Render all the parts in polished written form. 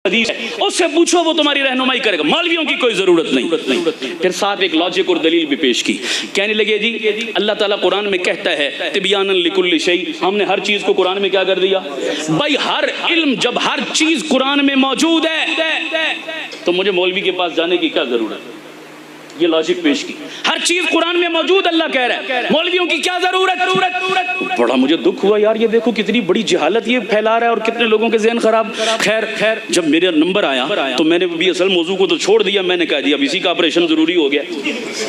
حدیث ہے، اس سے پوچھو وہ تمہاری رہنمائی کرے گا، مولویوں کی کوئی ضرورت نہیں۔ پھر ساتھ ایک لاجک اور دلیل بھی پیش کی، کہنے لگے جی اللہ تعالیٰ قرآن میں کہتا ہے تبیانا لکل شیء، ہم نے ہر چیز کو قرآن میں کیا کر دیا؟ بھائی ہر علم جب ہر چیز قرآن میں موجود ہے تو مجھے مولوی کے پاس جانے کی کیا ضرورت ہے؟ یہ لاجک پیش کی، ہر چیز قرآن میں موجود اللہ کہہ رہا ہے، مولویوں کی کیا ضرورت؟ بڑا مجھے دکھ ہوا یار، یہ دیکھو کتنی بڑی جہالت یہ پھیلا رہا ہے اور کتنے لوگوں کے ذہن خراب۔ خیر جب میرا نمبر آیا تو میں نے بھی اصل موضوع کو تو چھوڑ دیا، میں نے کہہ دیا اب اسی کا آپریشن ضروری ہو گیا۔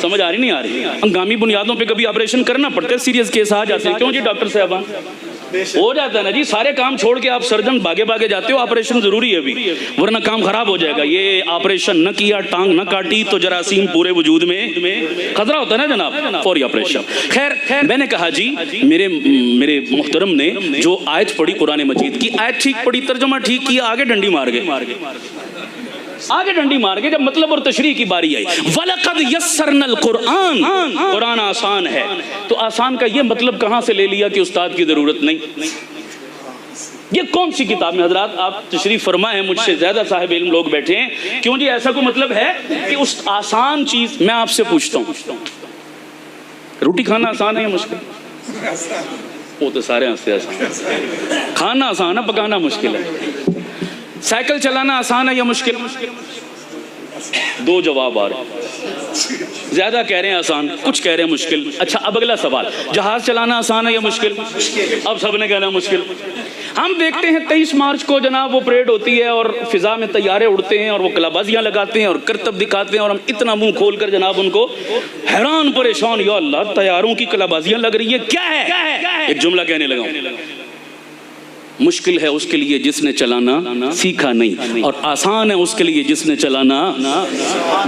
سمجھ آ رہی نہیں آ رہی؟ ہنگامی بنیادوں پہ کبھی آپریشن کرنا پڑتا ہے، سیریس کیس آ جاتے ہیں، کیوں جی ڈاکٹر صاحبان ہو جاتا ہے نا جی، سارے کام چھوڑ کے آپ سرجن بھاگے جاتے ہو، آپریشن ضروری ہے ابھی ورنہ کام خراب ہو جائے گا۔ یہ آپریشن نہ کیا، ٹانگ نہ کاٹی تو جراثیم پورے وجود میں خطرہ ہوتا ہے نا جناب، فوری آپریشن۔ خیر میں نے کہا جی میرے محترم نے جو آیت پڑھی قرآن مجید کی، آیت ٹھیک پڑھی، ترجمہ ٹھیک کیا، آگے ڈنڈی مار گئے جب مطلب اور تشریح کی باری آئی۔ وَلَقَدْ يَسَّرْنَا الْقُرْآنَ، قرآن آسان ہے، تو آسان کا یہ مطلب کہاں سے لے لیا کہ استاد کی ضرورت نہیں؟ یہ کون سی کتاب میں حضرات آپ تشریف فرمائیں، مجھ سے زیادہ صاحب علم لوگ بیٹھے ہیں، کیوں جی ایسا کوئی مطلب ہے کہ اس آسان چیز؟ میں آپ سے پوچھتا ہوں، روٹی کھانا آسان ہے یا مشکل؟ وہ تو سارے ہنستے آسان، کھانا آسان ہے، پکانا مشکل ہے۔ سائیکل چلانا آسان ہے یا مشکل؟ دو جواب آ رہے ہیں، زیادہ کہہ رہے ہیں آسان، کچھ کہہ رہے ہیں مشکل۔ اچھا اب اگلا سوال، جہاز چلانا آسان ہے یا مشکل؟ اب سب نے کہنا مشکل۔ ہم دیکھتے ہیں 23 مارچ کو جناب وہ پریڈ ہوتی ہے اور فضا میں طیارے اڑتے ہیں اور وہ کلابازیاں لگاتے ہیں اور کرتب دکھاتے ہیں اور ہم اتنا منہ کھول کر جناب ان کو حیران پریشان، یا اللہ طیاروں کی کلابازیاں لگ رہی ہیں، کیا ہے؟ ایک جملہ کہنے لگا ہوں، مشکل ہے اس کے لیے جس نے چلانا سیکھا نہیں، اور آسان ہے اس کے لیے جس نے چلانا،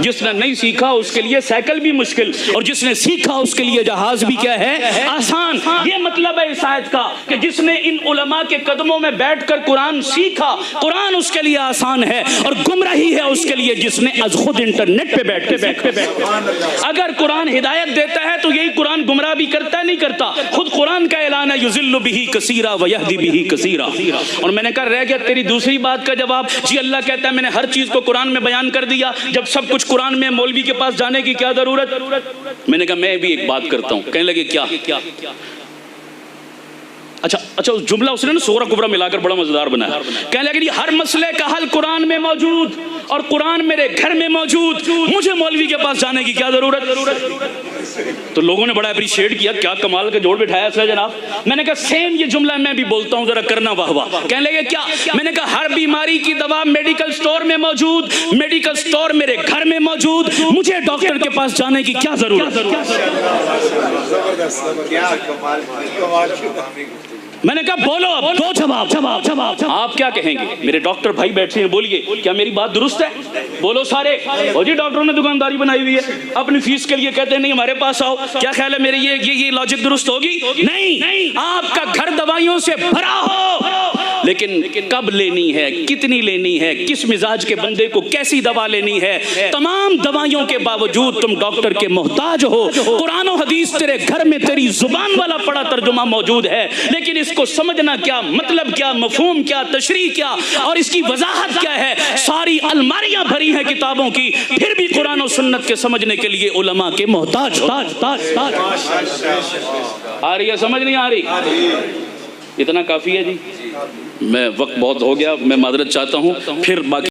جس نے نہیں سیکھا اس کے لیے سائیکل بھی مشکل، اور جس نے سیکھا اس کے لیے جہاز بھی کیا ہے؟ آسان۔ یہ مطلب ہے اس آیت کا کہ جس نے ان علماء کے قدموں میں بیٹھ کر قرآن سیکھا، قرآن اس کے لیے آسان ہے، اور گمراہی ہے اس کے لیے جس نے از خود انٹرنیٹ پہ بیٹھ کے۔ اگر قرآن ہدایت دیتا ہے تو یہی قرآن گمراہ بھی کرتا ہے؟ نہیں کرتا، خود قرآن کا اعلان ہے یضل بہ کثیرا ویہدی بہ کثیرا۔ اور میں نے کہا رہ گیا تیری دوسری بات کا جواب، جی اللہ کہتا ہے میں نے ہر چیز کو قرآن میں بیان کر دیا، جب سب کچھ قرآن میں، مولوی کے پاس جانے کی کیا ضرورت؟ میں نے کہا میں بھی ایک بات کرتا ہوں۔ کہنے لگے کیا؟ اچھا اس جملہ اس نے نا سورہ کبریٰ ملا کر بڑا مزیدار بنایا۔ کہنے لگے ہر مسئلے کا حل قرآن میں موجود اور قرآن میرے گھر میں موجود، مجھے مولوی کے پاس جانے کی کیا ضرورت؟ تو لوگوں نے بڑا اپریشیٹ کیا، کیا کمال کا جوڑ بٹھایا ہے جناب۔ میں نے کہا سیم یہ جملہ میں بھی بولتا ہوں، ذرا کرنا واہ واہ۔ کہنے لگے کیا؟ میں نے کہا ہر بیماری کی دوا میڈیکل سٹور میں موجود، میڈیکل سٹور میرے گھر میں موجود، مجھے ڈاکٹر کے پاس جانے کی کیا ضرورت؟ میں نے کہا بولو اب دو جواب، آپ کیا کہیں گے؟ میرے ڈاکٹر بھائی بیٹھے ہیں، بولیے کیا میری بات درست ہے؟ بولو سارے۔ اور جی ڈاکٹروں نے دکانداری بنائی ہوئی ہے، اپنی فیس کے لیے کہتے ہیں نہیں ہمارے پاس آؤ، کیا خیال ہے میرے یہ لاجک درست ہوگی؟ نہیں، آپ کا گھر دوائیوں سے بھرا ہو، لیکن کب لینی ہے، کتنی لینی ہے، کس مزاج کے بندے کو کیسی دوا لینی ہے، تمام دوائیوں کے باوجود تم ڈاکٹر کے محتاج ہو۔ قرآن و حدیث تیرے گھر میں تیری زبان والا پڑا ترجمہ موجود ہے، لیکن اس کو سمجھنا کیا، مطلب کیا، مفہوم کیا، تشریح کیا اور اس کی وضاحت کیا ہے، ساری الماریاں بھری ہیں کتابوں کی، پھر بھی قرآن و سنت کے سمجھنے کے لیے علماء کے محتاج۔ آ رہی ہے سمجھ نہیں آ رہی؟ اتنا کافی ہے جی، میں وقت بہت ہو گیا، میں معذرت چاہتا ہوں، پھر باقی